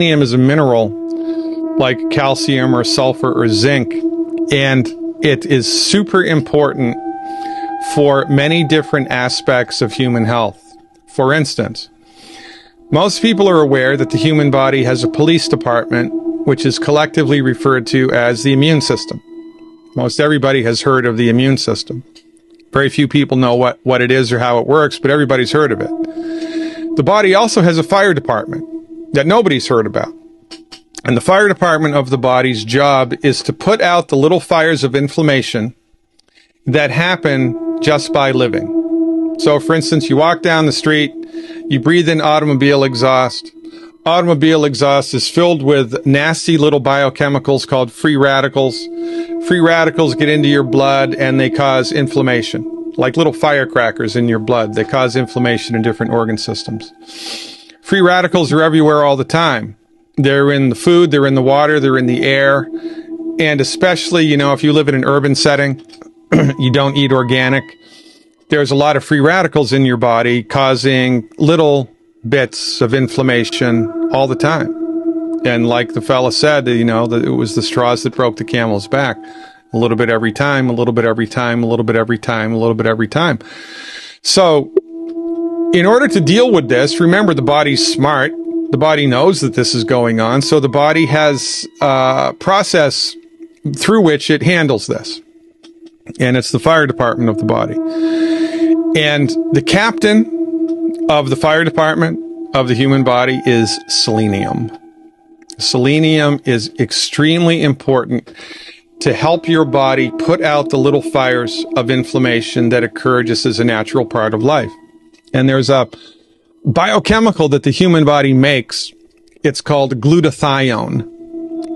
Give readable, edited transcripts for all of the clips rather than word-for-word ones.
Selenium is a mineral like calcium or sulfur or zinc, and it is super important for many different aspects of human health. For instance, most people are aware that the human body has a police department, which is collectively referred to as the immune system. Most everybody has heard of the immune system. Very few people know what it is or how it works, but everybody's heard of it. The body also has a fire department that nobody's heard about. And the fire department of the body's job is to put out the little fires of inflammation that happen just by living. So, for instance, you walk down the street, you breathe in automobile exhaust. Automobile exhaust is filled with nasty little biochemicals called free radicals. Free radicals get into your blood and they cause inflammation, like little firecrackers in your blood. They cause inflammation in different organ systems. Free radicals are everywhere all the time. They're in the food, they're in the water, they're in the air. And especially, if you live in an urban setting, you don't eat organic, there's a lot of free radicals in your body causing little bits of inflammation all the time. And like the fella said, that it was the straws that broke the camel's back. A little bit every time, a little bit every time, a little bit every time, a little bit every time. So in order to deal with this, remember, the body's smart. The body knows that this is going on. So the body has a process through which it handles this. And it's the fire department of the body. And the captain of the fire department of the human body is selenium. Selenium is extremely important to help your body put out the little fires of inflammation that occur just as a natural part of life. And there's a biochemical that the human body makes. It's called glutathione.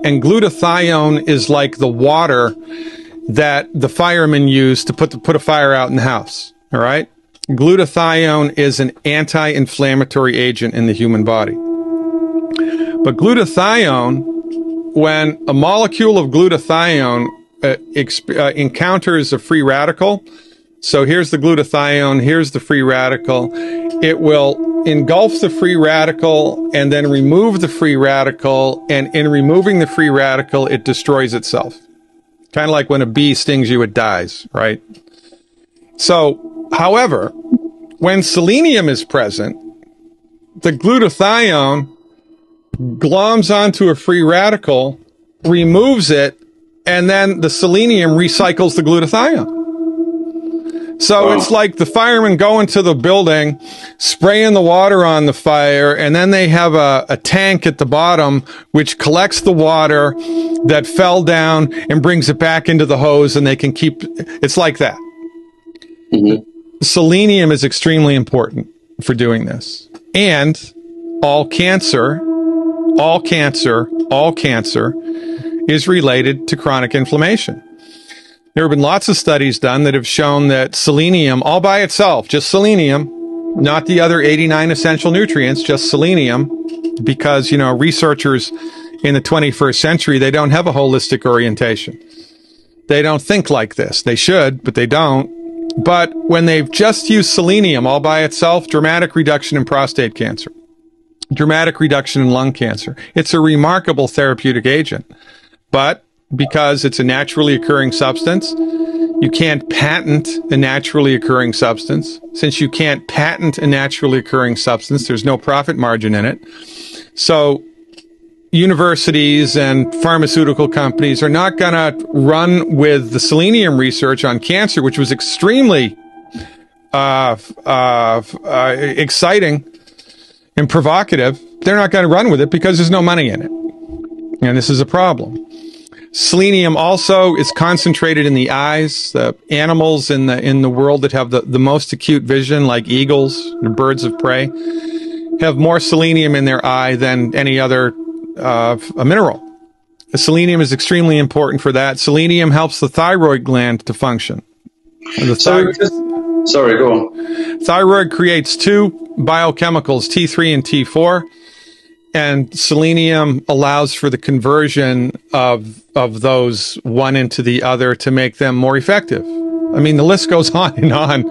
And glutathione is like the water that the firemen use to put a fire out in the house. All right? Glutathione is an anti-inflammatory agent in the human body. But glutathione, when a molecule of glutathione encounters a free radical, so here's the glutathione, here's the free radical, it will engulf the free radical and then remove the free radical, and in removing the free radical, it destroys itself. Kind of like when a bee stings you, it dies, right? So, however, when selenium is present, the glutathione gloms onto a free radical, removes it, and then the selenium recycles the glutathione. So it's like the firemen go into the building, spraying the water on the fire, and then they have a tank at the bottom which collects the water that fell down and brings it back into the hose, and they can keep, it's like that. Mm-hmm. Selenium is extremely important for doing this. And all cancer is related to chronic inflammation. There have been lots of studies done that have shown that selenium, all by itself, just selenium, not the other 89 essential nutrients, just selenium, because, researchers in the 21st century, they don't have a holistic orientation. They don't think like this. They should, but they don't. But when they've just used selenium all by itself, dramatic reduction in prostate cancer, dramatic reduction in lung cancer. It's a remarkable therapeutic agent. But because it's a naturally occurring substance, you can't patent a naturally occurring substance. Since you can't patent a naturally occurring substance, there's no profit margin in it. So universities and pharmaceutical companies are not going to run with the selenium research on cancer, which was extremely exciting and provocative. They're not going to run with it because there's no money in it. And this is a problem. Selenium also is concentrated in the eyes. The animals in the world that have the most acute vision, like eagles and birds of prey, have more selenium in their eye than any other a mineral. The selenium is extremely important for that. Selenium helps the thyroid gland to function. Sorry, go on. Thyroid creates two biochemicals, T3 and T4, and selenium allows for the conversion of those one into the other to make them more effective. I mean, the list goes on and on.